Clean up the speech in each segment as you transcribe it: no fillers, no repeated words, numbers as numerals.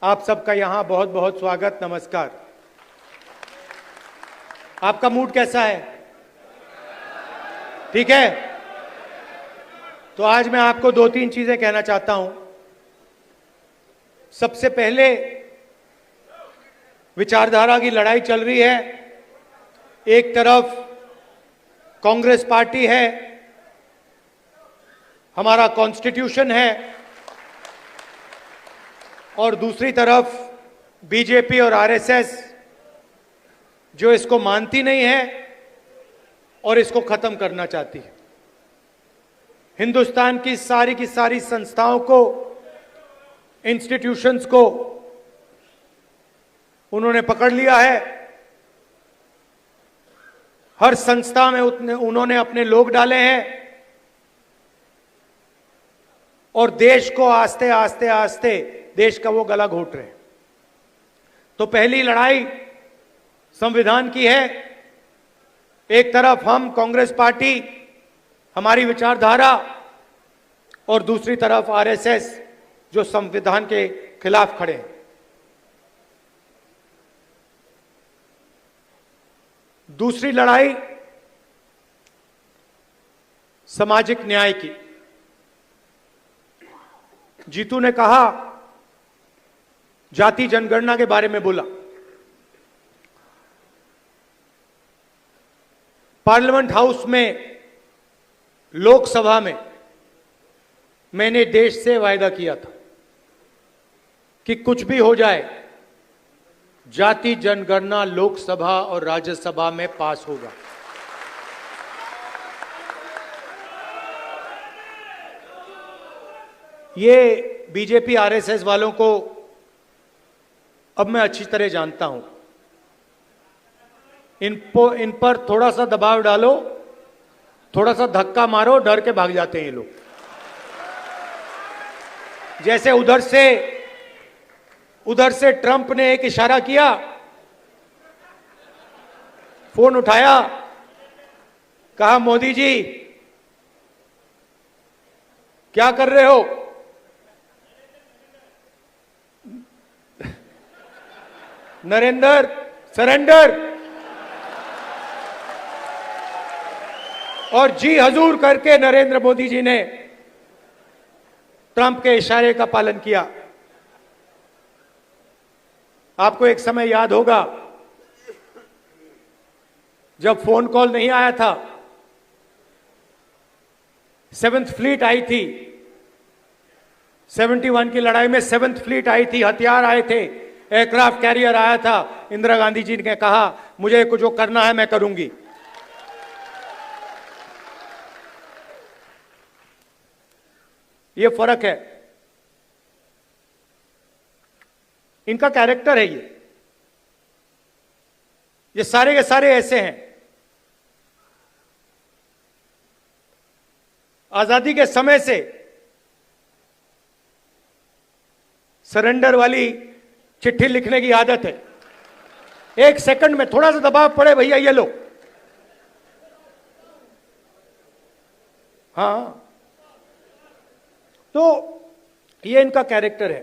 आप सबका यहां बहुत बहुत स्वागत, नमस्कार। आपका मूड कैसा है? ठीक है। तो आज मैं आपको दो तीन चीजें कहना चाहता हूं। सबसे पहले, विचारधारा की लड़ाई चल रही है। एक तरफ कांग्रेस पार्टी है, हमारा कॉन्स्टिट्यूशन है, और दूसरी तरफ बीजेपी और आरएसएस जो इसको मानती नहीं है और इसको खत्म करना चाहती है। हिंदुस्तान की सारी संस्थाओं को, इंस्टीट्यूशंस को उन्होंने पकड़ लिया है। हर संस्था में उन्होंने अपने लोग डाले हैं और देश को आस्ते आस्ते देश का वो गला घोट रहे हैं। तो पहली लड़ाई संविधान की है। एक तरफ हम कांग्रेस पार्टी, हमारी विचारधारा, और दूसरी तरफ आरएसएस जो संविधान के खिलाफ खड़े हैं। दूसरी लड़ाई सामाजिक न्याय की। जीतू ने कहा, जाति जनगणना के बारे में बोला। पार्लियामेंट हाउस में, लोकसभा में मैंने देश से वायदा किया था कि कुछ भी हो जाए, जाति जनगणना लोकसभा और राज्यसभा में पास होगा। ये बीजेपी आरएसएस वालों को अब मैं अच्छी तरह जानता हूं। इन पर थोड़ा सा दबाव डालो, थोड़ा सा धक्का मारो, डर के भाग जाते हैं ये लोग। जैसे उधर से ट्रंप ने एक इशारा किया, फोन उठाया, कहा मोदी जी क्या कर रहे हो? नरेंद्र सरेंडर, और जी हजूर करके नरेंद्र मोदी जी ने ट्रंप के इशारे का पालन किया। आपको एक समय याद होगा जब फोन कॉल नहीं आया था, 7th फ्लीट आई थी, 71 की लड़ाई में 7th फ्लीट आई थी, हथियार आए थे, एयरक्राफ्ट कैरियर आया था। इंदिरा गांधी जी ने कहा मुझे कुछ जो करना है मैं करूंगी। ये फर्क है, इनका कैरेक्टर है। ये सारे के सारे ऐसे हैं। आजादी के समय से सरेंडर वाली चिट्ठी लिखने की आदत है। एक सेकंड में थोड़ा सा दबाव पड़े, भैया ये लो। हाँ, तो ये इनका कैरेक्टर है।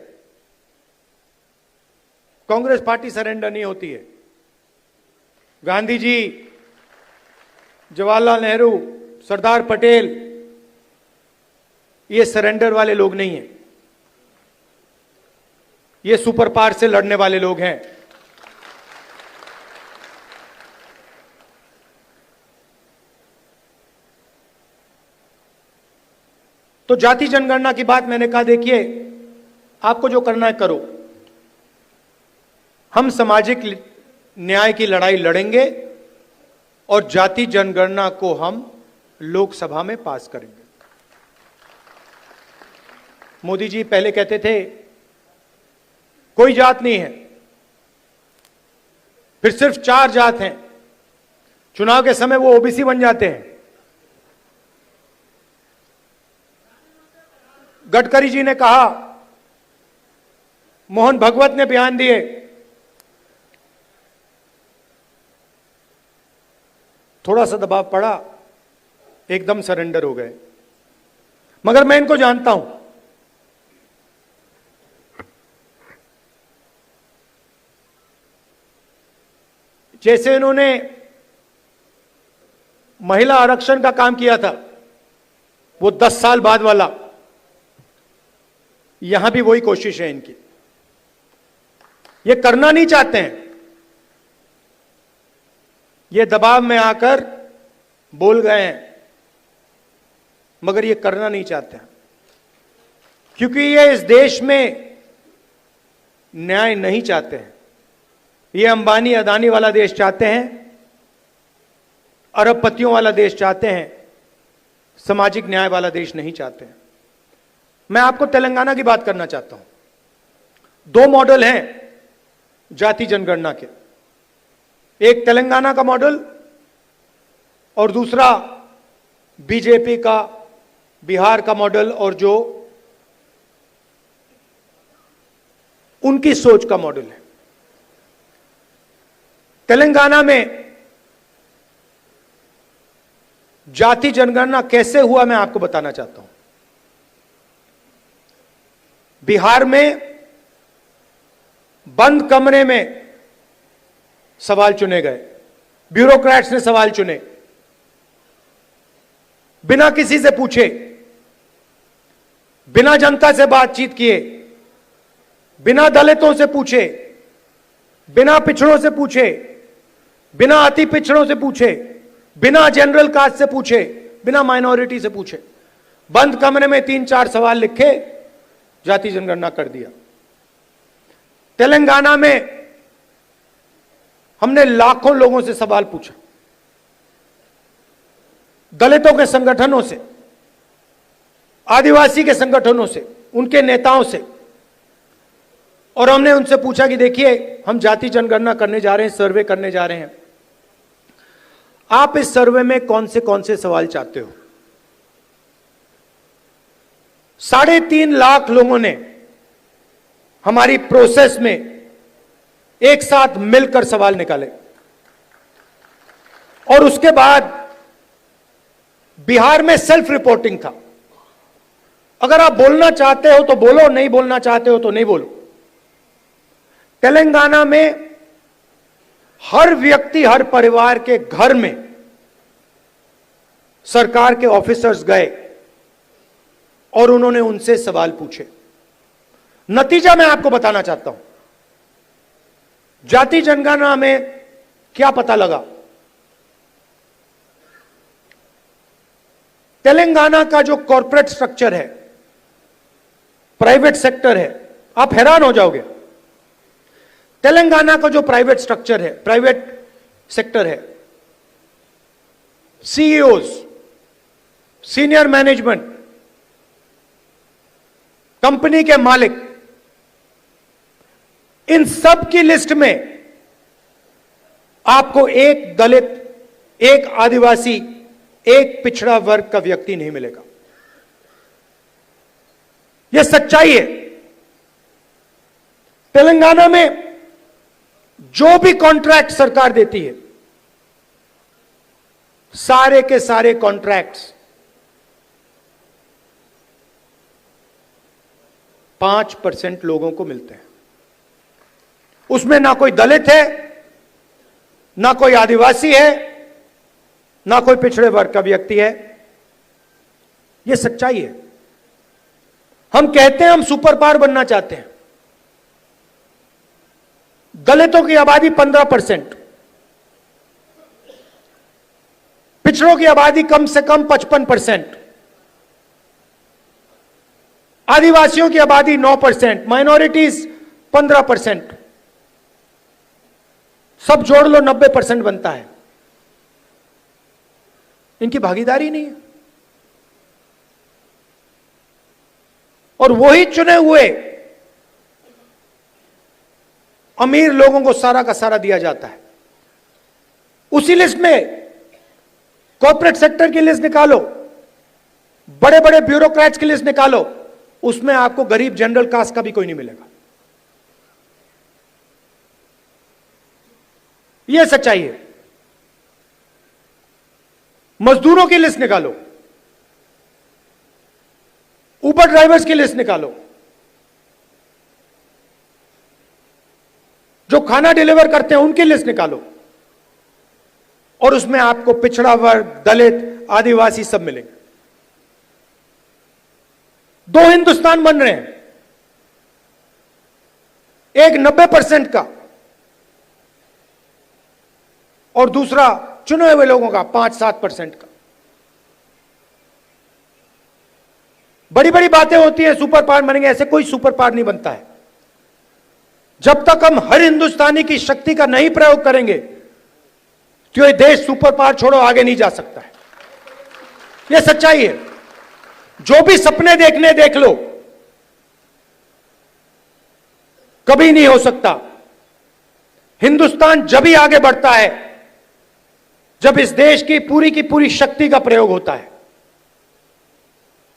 कांग्रेस पार्टी सरेंडर नहीं होती है। गांधी जी, जवाहरलाल नेहरू, सरदार पटेल, ये सरेंडर वाले लोग नहीं हैं। ये सुपर पावर से लड़ने वाले लोग हैं। तो जाति जनगणना की बात मैंने कहा, देखिए आपको जो करना है करो। हम सामाजिक न्याय की लड़ाई लड़ेंगे और जाति जनगणना को हम लोकसभा में पास करेंगे। मोदी जी पहले कहते थे कोई जात नहीं है, फिर सिर्फ 4 जात हैं। चुनाव के समय वो ओबीसी बन जाते हैं। गडकरी जी ने कहा, मोहन भगवत ने बयान दिए, थोड़ा सा दबाव पड़ा, एकदम सरेंडर हो गए। मगर मैं इनको जानता हूं। जैसे इन्होंने महिला आरक्षण का काम किया था, वो 10 साल बाद वाला, यहां भी वही कोशिश है इनकी। ये करना नहीं चाहते हैं, ये दबाव में आकर बोल गए हैं, मगर ये करना नहीं चाहते हैं, क्योंकि ये इस देश में न्याय नहीं चाहते हैं। ये अंबानी अदानी वाला देश चाहते हैं, अरबपतियों वाला देश चाहते हैं, सामाजिक न्याय वाला देश नहीं चाहते हैं। मैं आपको तेलंगाना की बात करना चाहता हूं। 2 मॉडल हैं जाति जनगणना के, एक तेलंगाना का मॉडल और दूसरा बीजेपी का बिहार का मॉडल, और जो उनकी सोच का मॉडल है। तेलंगाना में जाति जनगणना कैसे हुआ मैं आपको बताना चाहता हूं। बिहार में बंद कमरे में सवाल चुने गए, ब्यूरोक्रेट्स ने सवाल चुने, बिना किसी से पूछे, बिना जनता से बातचीत किए, बिना दलितों से पूछे, बिना पिछड़ों से पूछे, बिना अति पिछड़ों से पूछे, बिना जनरल कास्ट से पूछे, बिना माइनॉरिटी से पूछे, बंद कमरे में 3-4 सवाल लिखे, जाति जनगणना कर दिया। तेलंगाना में हमने लाखों लोगों से सवाल पूछा, दलितों के संगठनों से, आदिवासी के संगठनों से, उनके नेताओं से, और हमने उनसे पूछा कि देखिए हम जाति जनगणना करने जा रहे हैं, सर्वे करने जा रहे हैं, आप इस सर्वे में कौन से सवाल चाहते हो। 3.5 लाख लोगों ने हमारी प्रोसेस में एक साथ मिलकर सवाल निकाले, और उसके बाद बिहार में सेल्फ रिपोर्टिंग था। अगर आप बोलना चाहते हो तो बोलो, नहीं बोलना चाहते हो तो नहीं बोलो। तेलंगाना में हर व्यक्ति, हर परिवार के घर में सरकार के ऑफिसर्स गए और उन्होंने उनसे सवाल पूछे। नतीजा मैं आपको बताना चाहता हूं। जाति जनगणना में क्या पता लगा। तेलंगाना का जो कॉर्पोरेट स्ट्रक्चर है, प्राइवेट सेक्टर है, आप हैरान हो जाओगे। तेलंगाना का जो प्राइवेट स्ट्रक्चर है, प्राइवेट सेक्टर है, सीईओज, सीनियर मैनेजमेंट, कंपनी के मालिक, इन सब की लिस्ट में आपको एक दलित, एक आदिवासी, एक पिछड़ा वर्ग का व्यक्ति नहीं मिलेगा। यह सच्चाई है। तेलंगाना में जो भी कॉन्ट्रैक्ट सरकार देती है, सारे के सारे कॉन्ट्रैक्ट्स 5% लोगों को मिलते हैं। उसमें ना कोई दलित है, ना कोई आदिवासी है, ना कोई पिछड़े वर्ग का व्यक्ति है। यह सच्चाई है। हम कहते हैं हम सुपर पावर बनना चाहते हैं। दलितों की आबादी 15%, पिछड़ों की आबादी कम से कम 55%, आदिवासियों की आबादी 9%, माइनॉरिटीज 15%, सब जोड़ लो 90% बनता है। इनकी भागीदारी नहीं है। और वही चुने हुए अमीर लोगों को सारा का सारा दिया जाता है। उसी लिस्ट में कॉर्पोरेट सेक्टर की लिस्ट निकालो, बड़े बड़े ब्यूरोक्रेट्स की लिस्ट निकालो, उसमें आपको गरीब जनरल कास्ट का भी कोई नहीं मिलेगा। यह सच्चाई है। मजदूरों की लिस्ट निकालो, उबर ड्राइवर्स की लिस्ट निकालो, जो खाना डिलीवर करते हैं उनकी लिस्ट निकालो, और उसमें आपको पिछड़ा वर्ग, दलित, आदिवासी सब मिलेंगे। दो हिंदुस्तान बन रहे हैं, एक 90% का और दूसरा चुने हुए लोगों का 5-7% का। बड़ी बड़ी बातें होती हैं सुपर पावर बनेंगे, ऐसे कोई सुपर पावर नहीं बनता है। जब तक हम हर हिंदुस्तानी की शक्ति का नहीं प्रयोग करेंगे तो ये देश सुपर पावर छोड़ो आगे नहीं जा सकता है। यह सच्चाई है। जो भी सपने देखने देख लो, कभी नहीं हो सकता। हिंदुस्तान जब ही आगे बढ़ता है जब इस देश की पूरी शक्ति का प्रयोग होता है,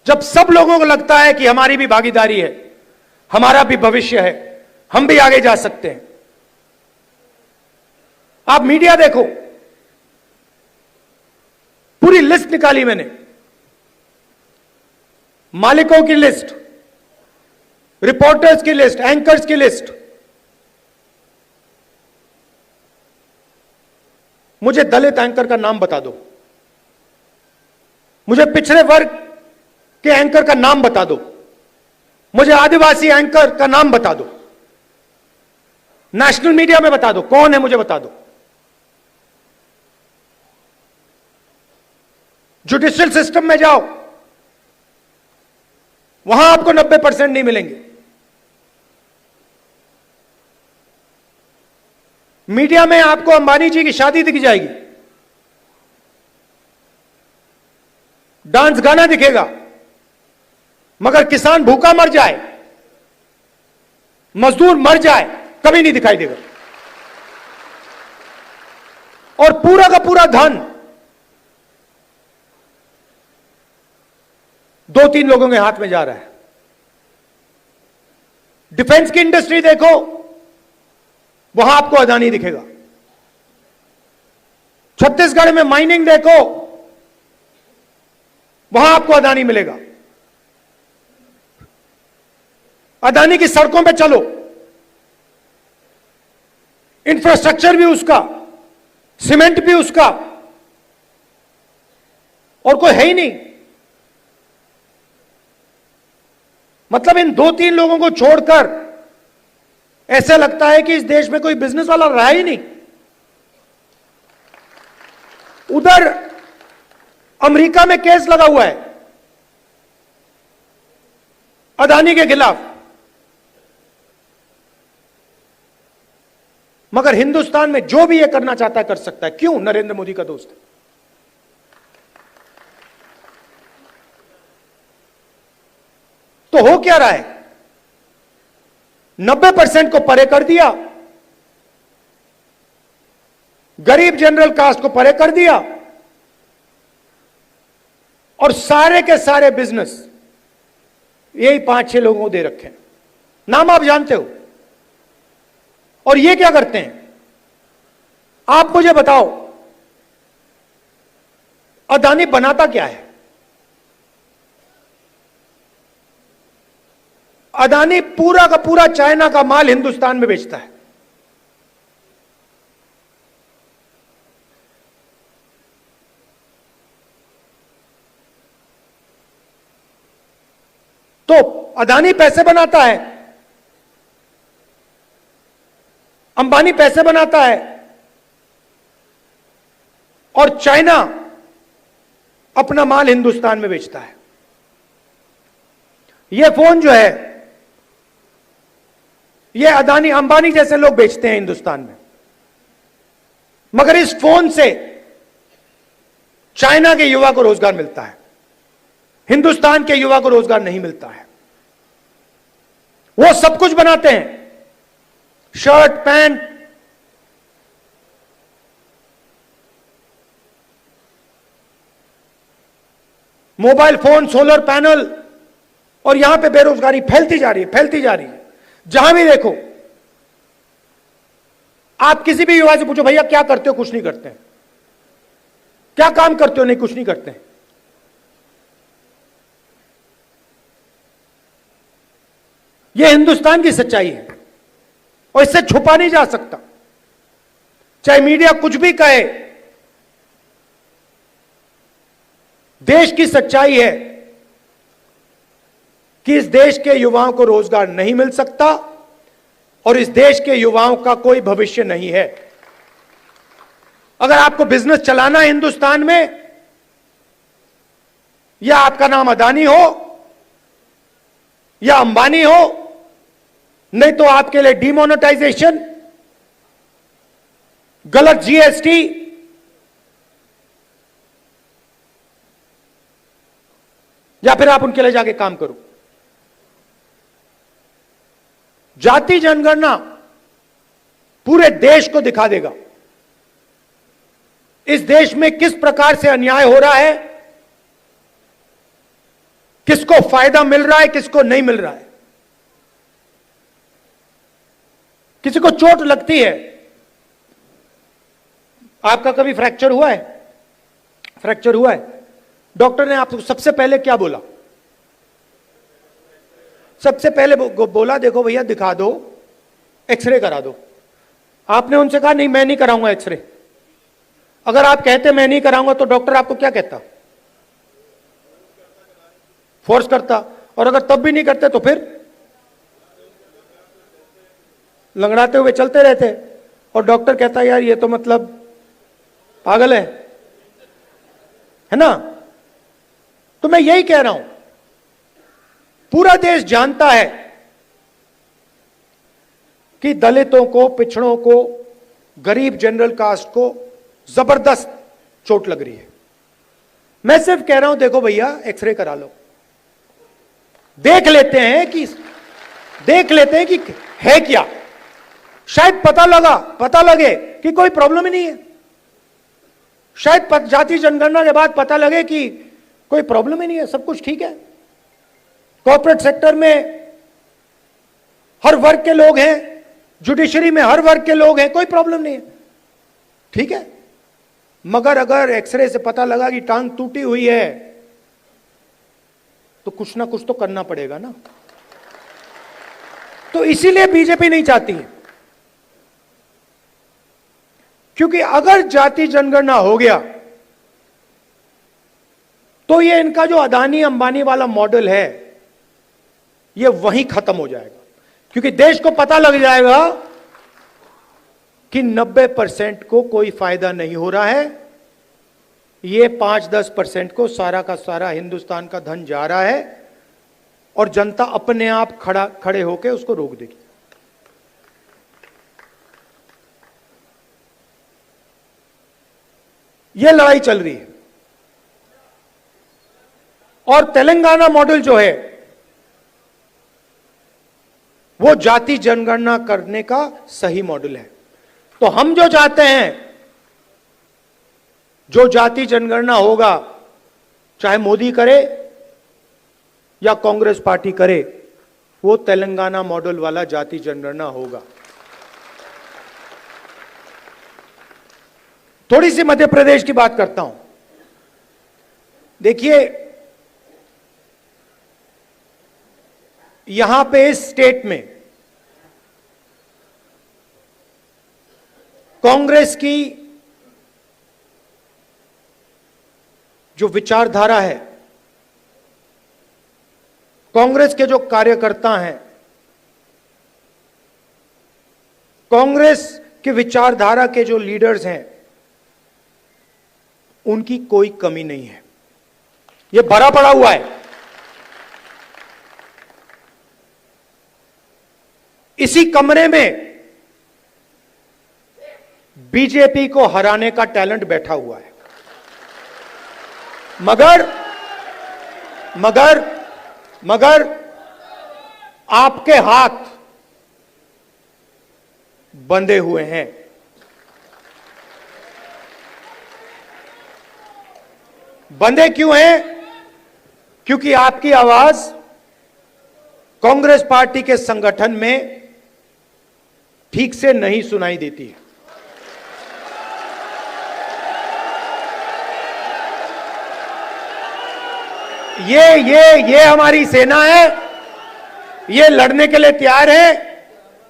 जब सब लोगों को लगता है कि हमारी भी भागीदारी है, हमारा भी भविष्य है, हम भी आगे जा सकते हैं। आप मीडिया देखो, पूरी लिस्ट निकाली मैंने, मालिकों की लिस्ट, रिपोर्टर्स की लिस्ट, एंकर्स की लिस्ट। मुझे दलित एंकर का नाम बता दो, मुझे पिछड़े वर्ग के एंकर का नाम बता दो, मुझे आदिवासी एंकर का नाम बता दो, नेशनल मीडिया में बता दो कौन है, मुझे बता दो। जुडिशियल सिस्टम में जाओ, वहां आपको 90% नहीं मिलेंगे। मीडिया में आपको अंबानी जी की शादी दिख जाएगी, डांस गाना दिखेगा, मगर किसान भूखा मर जाए, मजदूर मर जाए, कभी नहीं दिखाई देगा। और पूरा का पूरा धन 2-3 लोगों के हाथ में जा रहा है। डिफेंस की इंडस्ट्री देखो, वहां आपको अदानी दिखेगा। छत्तीसगढ़ में माइनिंग देखो, वहां आपको अदानी मिलेगा। अदानी की सड़कों पे चलो, इंफ्रास्ट्रक्चर भी उसका, सीमेंट भी उसका, और कोई है ही नहीं। मतलब इन 2-3 लोगों को छोड़कर ऐसा लगता है कि इस देश में कोई बिजनेस वाला रहा ही नहीं। उधर अमेरिका में केस लगा हुआ है अदानी के खिलाफ, मगर हिंदुस्तान में जो भी ये करना चाहता है कर सकता है। क्यों? नरेंद्र मोदी का दोस्त है। तो हो क्या रहा है? 90% को परे कर दिया, गरीब जनरल कास्ट को परे कर दिया, और सारे के सारे बिजनेस यही 5-6 लोगों को दे रखे हैं। नाम आप जानते हो। और ये क्या करते हैं? आप मुझे बताओ, अदानी बनाता क्या है? अदानी पूरा का पूरा चाइना का माल हिंदुस्तान में बेचता है। तो अदानी पैसे बनाता है, अंबानी पैसे बनाता है, और चाइना अपना माल हिंदुस्तान में बेचता है। यह फोन जो है, ये अदानी अंबानी जैसे लोग बेचते हैं हिंदुस्तान में, मगर इस फोन से चाइना के युवा को रोजगार मिलता है, हिंदुस्तान के युवा को रोजगार नहीं मिलता है। वो सब कुछ बनाते हैं, shirt, pant, mobile phone, solar panel, और यहां पे बेरोजगारी फैलती जा रही है, फैलती जा रही है। जहां भी देखो, आप किसी भी युवा से पूछो, भैया क्या करते हो? कुछ नहीं करते हैं। क्या काम करते हो? नहीं, कुछ नहीं करते हैं। यह हिंदुस्तान की सच्चाई है और इससे छुपा नहीं जा सकता। चाहे मीडिया कुछ भी कहे, देश की सच्चाई है कि इस देश के युवाओं को रोजगार नहीं मिल सकता और इस देश के युवाओं का कोई भविष्य नहीं है। अगर आपको बिजनेस चलाना है हिंदुस्तान में, या आपका नाम अदानी हो या अंबानी हो, नहीं तो आपके लिए डिमोनेटाइजेशन, गलत जीएसटी, या फिर आप उनके लिए जाके काम करो। जाति जनगणना पूरे देश को दिखा देगा इस देश में किस प्रकार से अन्याय हो रहा है, किसको फायदा मिल रहा है, किसको नहीं मिल रहा है। किसी को चोट लगती है, आपका कभी फ्रैक्चर हुआ है? फ्रैक्चर हुआ है, डॉक्टर ने आपको सबसे पहले क्या बोला? सबसे पहले बोला देखो भैया दिखा दो, एक्सरे करा दो। आपने उनसे कहा नहीं मैं नहीं कराऊंगा एक्सरे। अगर आप कहते मैं नहीं कराऊंगा तो डॉक्टर आपको क्या कहता? फोर्स करता। और अगर तब भी नहीं करते तो फिर लंगड़ाते हुए चलते रहते और डॉक्टर कहता यार ये तो मतलब पागल है ना। तो मैं यही कह रहा हूं, पूरा देश जानता है कि दलितों को, पिछड़ों को, गरीब जनरल कास्ट को जबरदस्त चोट लग रही है। मैं सिर्फ कह रहा हूं देखो भैया एक्सरे करा लो, देख लेते हैं कि है क्या। शायद पता लगे कि कोई प्रॉब्लम ही नहीं है। शायद जाति जनगणना के बाद पता लगे कि कोई प्रॉब्लम ही नहीं है, सब कुछ ठीक है। कॉर्पोरेट सेक्टर में हर वर्ग के लोग हैं, जुडिशरी में हर वर्ग के लोग हैं, कोई प्रॉब्लम नहीं है, ठीक है। मगर अगर एक्सरे से पता लगा कि टांग टूटी हुई है तो कुछ ना कुछ तो करना पड़ेगा ना। तो इसीलिए बीजेपी नहीं चाहती है, क्योंकि अगर जाति जनगणना हो गया तो ये इनका जो अदानी अंबानी वाला मॉडल है ये वहीं खत्म हो जाएगा। क्योंकि देश को पता लग जाएगा कि 90% को कोई फायदा नहीं हो रहा है, ये 5-10% को सारा का सारा हिंदुस्तान का धन जा रहा है और जनता अपने आप खड़े होकर उसको रोक देगी। ये लड़ाई चल रही है। और तेलंगाना मॉडल जो है वो जाति जनगणना करने का सही मॉडल है। तो हम जो चाहते हैं, जो जाति जनगणना होगा, चाहे मोदी करे या कांग्रेस पार्टी करे, वो तेलंगाना मॉडल वाला जाति जनगणना होगा। थोड़ी सी मध्य प्रदेश की बात करता हूं। देखिए यहां पे इस स्टेट में कांग्रेस की जो विचारधारा है, कांग्रेस के जो कार्यकर्ता हैं, कांग्रेस के विचारधारा के जो लीडर्स हैं, उनकी कोई कमी नहीं है। यह भरा पड़ा हुआ है। इसी कमरे में बीजेपी को हराने का टैलेंट बैठा हुआ है। मगर आपके हाथ बंधे हुए हैं। बंधे क्यों हैं? क्योंकि आपकी आवाज कांग्रेस पार्टी के संगठन में ठीक से नहीं सुनाई देती है। ये हमारी सेना है, ये लड़ने के लिए तैयार है,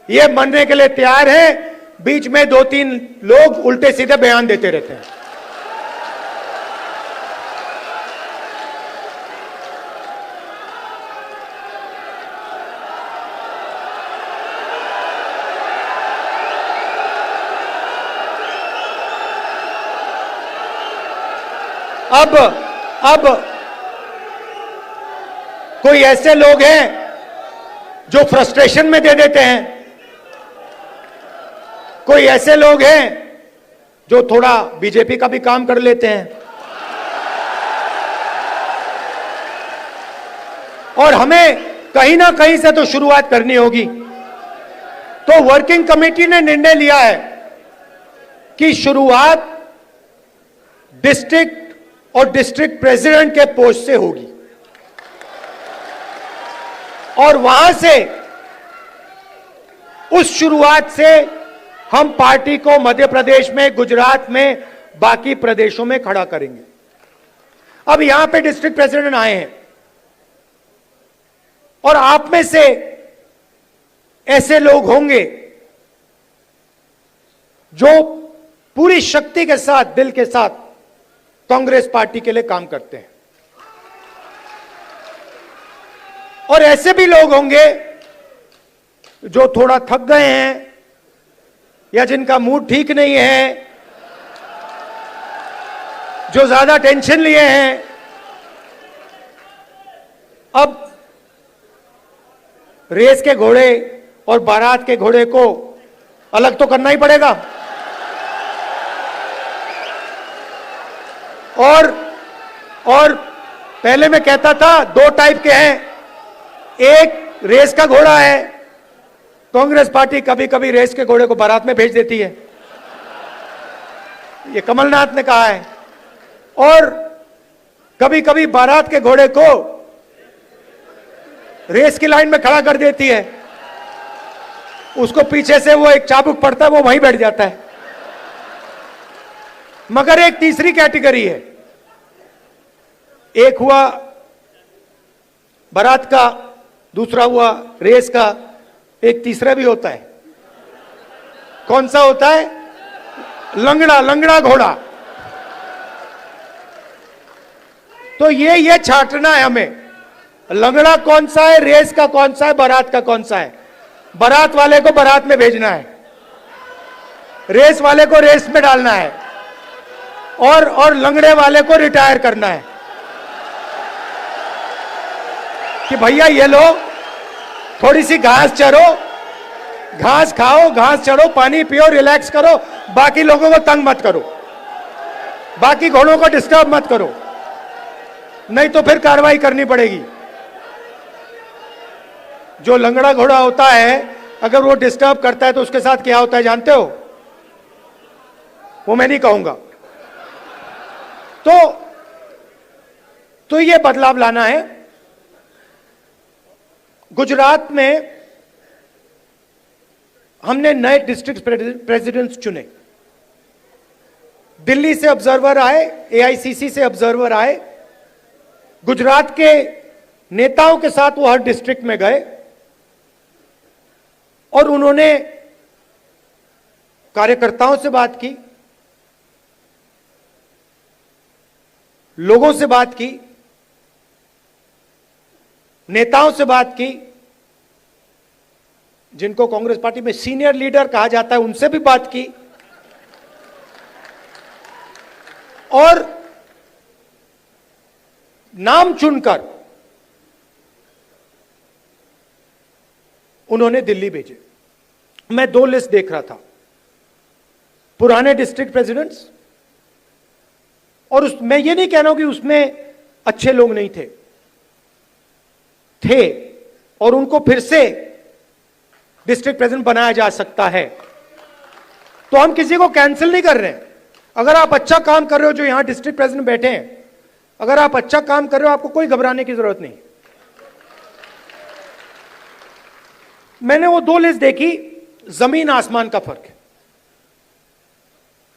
ये मरने के लिए तैयार है। बीच में 2-3 लोग उल्टे सीधे बयान देते रहते हैं। अब कोई ऐसे लोग हैं जो फ्रस्ट्रेशन में दे देते हैं, कोई ऐसे लोग हैं जो थोड़ा बीजेपी का भी काम कर लेते हैं, और हमें कहीं ना कहीं से तो शुरुआत करनी होगी। तो वर्किंग कमेटी ने निर्णय लिया है कि शुरुआत डिस्ट्रिक्ट और डिस्ट्रिक्ट प्रेसिडेंट के पोस्ट से होगी, और वहां से, उस शुरुआत से हम पार्टी को मध्य प्रदेश में, गुजरात में, बाकी प्रदेशों में खड़ा करेंगे। अब यहां पे डिस्ट्रिक्ट प्रेसिडेंट आए हैं, और आप में से ऐसे लोग होंगे जो पूरी शक्ति के साथ, दिल के साथ कांग्रेस पार्टी के लिए काम करते हैं, और ऐसे भी लोग होंगे जो थोड़ा थक गए हैं या जिनका मूड ठीक नहीं है, जो ज्यादा टेंशन लिए हैं। अब रेस के घोड़े और बारात के घोड़े को अलग तो करना ही पड़ेगा, और पहले मैं कहता था दो टाइप के हैं, एक रेस का घोड़ा है, कांग्रेस पार्टी कभी कभी रेस के घोड़े को बारात में भेज देती है, ये कमलनाथ ने कहा है, और कभी कभी बारात के घोड़े को रेस की लाइन में खड़ा कर देती है, उसको पीछे से वो एक चाबुक पड़ता है, वो वहीं बैठ जाता है। मगर एक तीसरी कैटेगरी है, एक हुआ बारात का, दूसरा हुआ रेस का, एक तीसरा भी होता है। कौन सा होता है? लंगड़ा घोड़ा। तो ये छांटना है हमें, लंगड़ा कौन सा है, रेस का कौन सा है, बारात का कौन सा है। बारात वाले को बारात में भेजना है, रेस वाले को रेस में डालना है, और लंगड़े वाले को रिटायर करना है कि भैया ये लो, थोड़ी सी घास चरो, घास खाओ, घास चढ़ो, पानी पियो, रिलैक्स करो, बाकी लोगों को तंग मत करो, बाकी घोड़ों को डिस्टर्ब मत करो, नहीं तो फिर कार्रवाई करनी पड़ेगी। जो लंगड़ा घोड़ा होता है, अगर वो डिस्टर्ब करता है तो उसके साथ क्या होता है जानते हो? वो मैं नहीं कहूंगा। तो ये बदलाव लाना है। गुजरात में हमने नए डिस्ट्रिक्ट प्रेसिडेंट्स चुने, दिल्ली से ऑब्जर्वर आए, एआईसीसी से ऑब्जर्वर आए, गुजरात के नेताओं के साथ वो हर डिस्ट्रिक्ट में गए, और उन्होंने कार्यकर्ताओं से बात की, लोगों से बात की, नेताओं से बात की, जिनको कांग्रेस पार्टी में सीनियर लीडर कहा जाता है, उनसे भी बात की, और नाम चुनकर उन्होंने दिल्ली भेजे। मैं दो लिस्ट देख रहा था, पुराने डिस्ट्रिक्ट प्रेसिडेंट्स, और मैं ये नहीं कह रहा हूं कि उसमें अच्छे लोग नहीं थे, और उनको फिर से डिस्ट्रिक्ट प्रेसिडेंट बनाया जा सकता है। तो हम किसी को कैंसिल नहीं कर रहे हैं। अगर आप अच्छा काम कर रहे हो, जो यहां डिस्ट्रिक्ट प्रेसिडेंट बैठे हैं, अगर आप अच्छा काम कर रहे हो, आपको कोई घबराने की जरूरत नहीं। मैंने वो दो लिस्ट देखी, जमीन आसमान का फर्क है।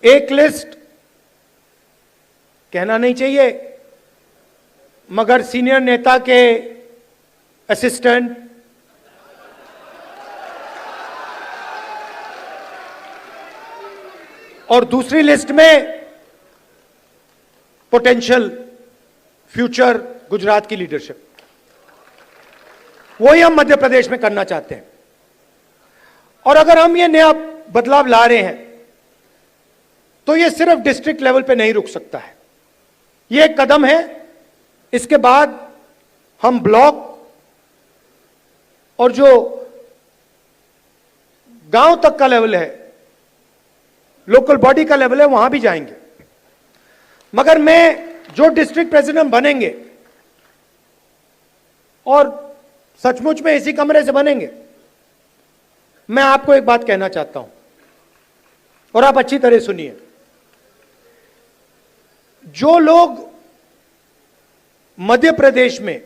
एक लिस्ट कहना नहीं चाहिए, मगर सीनियर नेता के असिस्टेंट, और दूसरी लिस्ट में पोटेंशियल फ्यूचर गुजरात की लीडरशिप। वही हम मध्य प्रदेश में करना चाहते हैं। और अगर हम ये नया बदलाव ला रहे हैं, तो ये सिर्फ डिस्ट्रिक्ट लेवल पे नहीं रुक सकता है, ये एक कदम है। इसके बाद हम ब्लॉक और जो गांव तक का लेवल है, लोकल बॉडी का लेवल है, वहां भी जाएंगे। मगर मैं जो डिस्ट्रिक्ट प्रेसिडेंट बनेंगे, और सचमुच में इसी कमरे से बनेंगे, मैं आपको एक बात कहना चाहता हूं और आप अच्छी तरह सुनिए। जो लोग मध्य प्रदेश में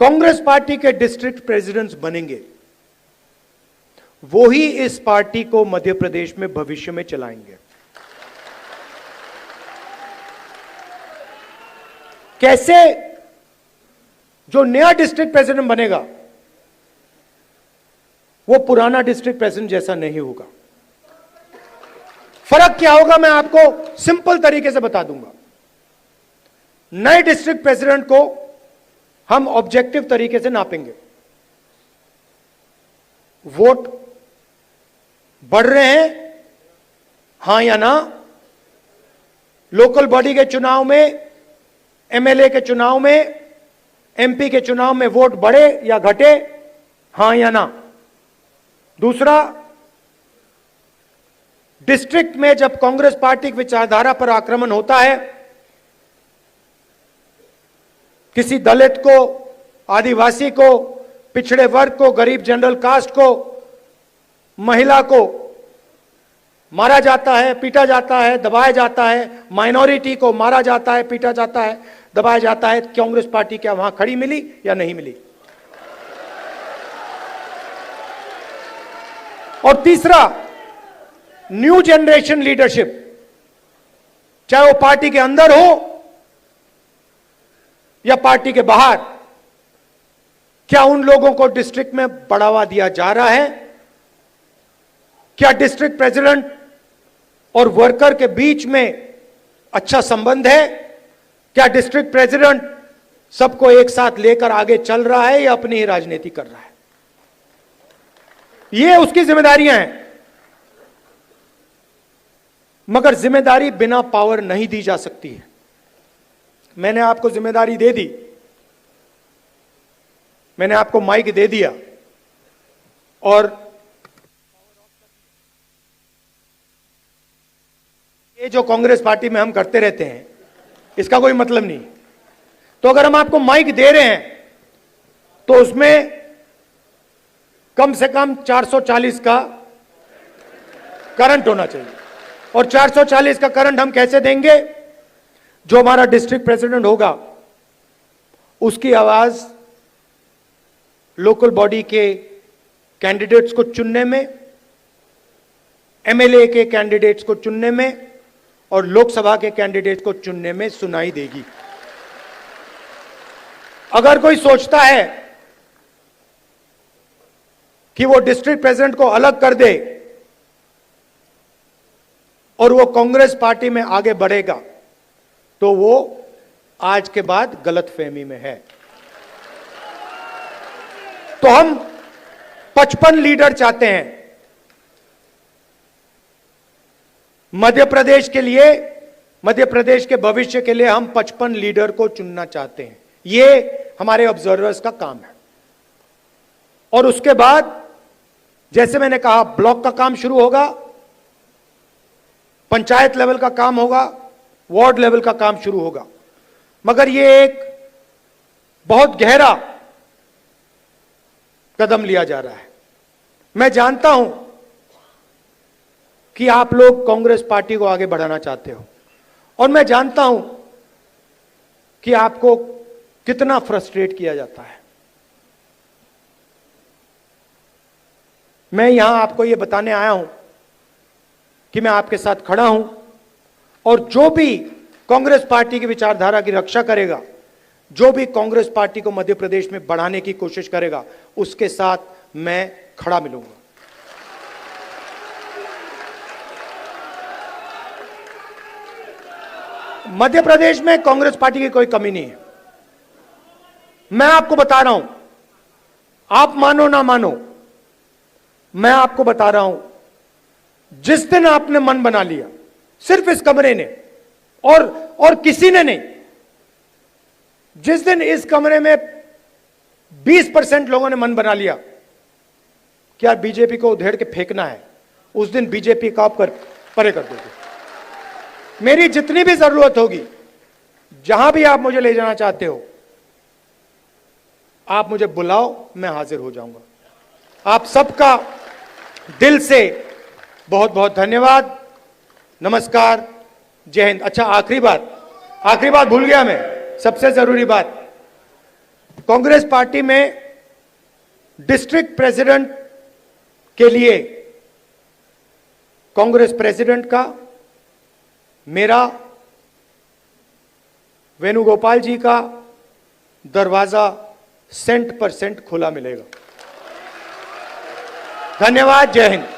कांग्रेस पार्टी के डिस्ट्रिक्ट प्रेसिडेंट्स बनेंगे, वो ही इस पार्टी को मध्य प्रदेश में भविष्य में चलाएंगे। कैसे? जो नया डिस्ट्रिक्ट प्रेसिडेंट बनेगा वो पुराना डिस्ट्रिक्ट प्रेसिडेंट जैसा नहीं होगा। फर्क क्या होगा मैं आपको सिंपल तरीके से बता दूंगा। नए डिस्ट्रिक्ट प्रेसिडेंट को हम ऑब्जेक्टिव तरीके से नापेंगे। वोट बढ़ रहे हैं, हां या ना? लोकल बॉडी के चुनाव में, एमएलए के चुनाव में, एमपी के चुनाव में वोट बढ़े या घटे, हां या ना? दूसरा, डिस्ट्रिक्ट में जब कांग्रेस पार्टी की विचारधारा पर आक्रमण होता है, किसी दलित को, आदिवासी को, पिछड़े वर्ग को, गरीब जनरल कास्ट को, महिला को मारा जाता है, पीटा जाता है, दबाया जाता है, माइनॉरिटी को मारा जाता है, पीटा जाता है, दबाया जाता है, कांग्रेस पार्टी क्या वहां खड़ी मिली या नहीं मिली? और तीसरा, न्यू जनरेशन लीडरशिप, चाहे वो पार्टी के अंदर हो या पार्टी के बाहर, क्या उन लोगों को डिस्ट्रिक्ट में बढ़ावा दिया जा रहा है? क्या डिस्ट्रिक्ट प्रेसिडेंट और वर्कर के बीच में अच्छा संबंध है? क्या डिस्ट्रिक्ट प्रेसिडेंट सबको एक साथ लेकर आगे चल रहा है या अपनी ही राजनीति कर रहा है? ये उसकी जिम्मेदारियां हैं। मगर जिम्मेदारी बिना पावर नहीं दी जा सकती है। मैंने आपको जिम्मेदारी दे दी, मैंने आपको माइक दे दिया, और ये जो कांग्रेस पार्टी में हम करते रहते हैं, इसका कोई मतलब नहीं। तो अगर हम आपको माइक दे रहे हैं तो उसमें कम से कम 440 का करंट होना चाहिए। और 440 का करंट हम कैसे देंगे? जो हमारा डिस्ट्रिक्ट प्रेसिडेंट होगा उसकी आवाज लोकल बॉडी के कैंडिडेट्स को चुनने में, एमएलए के कैंडिडेट्स को चुनने में और लोकसभा के कैंडिडेट को चुनने में सुनाई देगी। अगर कोई सोचता है कि वो डिस्ट्रिक्ट प्रेसिडेंट को अलग कर दे और वो कांग्रेस पार्टी में आगे बढ़ेगा, तो वो आज के बाद गलतफहमी में है। तो हम 55 लीडर चाहते हैं मध्य प्रदेश के लिए, मध्य प्रदेश के भविष्य के लिए हम 55 लीडर को चुनना चाहते हैं। ये हमारे ऑब्जर्वर्स का काम है। और उसके बाद जैसे मैंने कहा, ब्लॉक का काम शुरू होगा, पंचायत लेवल का काम होगा, वार्ड लेवल का काम शुरू होगा। मगर ये एक बहुत गहरा कदम लिया जा रहा है। मैं जानता हूं कि आप लोग कांग्रेस पार्टी को आगे बढ़ाना चाहते हो, और मैं जानता हूं कि आपको कितना फ्रस्ट्रेट किया जाता है। मैं यहां आपको यह बताने आया हूं कि मैं आपके साथ खड़ा हूं, और जो भी कांग्रेस पार्टी की विचारधारा की रक्षा करेगा, जो भी कांग्रेस पार्टी को मध्य प्रदेश में बढ़ाने की कोशिश करेगा, उसके साथ मैं खड़ा मिलूंगा। मध्य प्रदेश में कांग्रेस पार्टी की कोई कमी नहीं है। मैं आपको बता रहा हूं, आप मानो ना मानो, मैं आपको बता रहा हूं, जिस दिन आपने मन बना लिया सिर्फ इस कमरे ने, और किसी ने नहीं। जिस दिन इस कमरे में 20% लोगों ने मन बना लिया कि यार बीजेपी को उधेड़ के फेंकना है, उस दिन बीजेपी का आप परे कर दोगे। मेरी जितनी भी जरूरत होगी, जहां भी आप मुझे ले जाना चाहते हो, आप मुझे बुलाओ, मैं हाजिर हो जाऊंगा। आप सबका दिल से बहुत बहुत धन्यवाद। नमस्कार, जय हिंद। अच्छा, आखिरी बात भूल गया मैं, सबसे जरूरी बात। कांग्रेस पार्टी में डिस्ट्रिक्ट प्रेसिडेंट के लिए कांग्रेस प्रेसिडेंट का मेरा, वेणुगोपाल जी का दरवाजा 100% खुला मिलेगा। धन्यवाद, जय हिंद।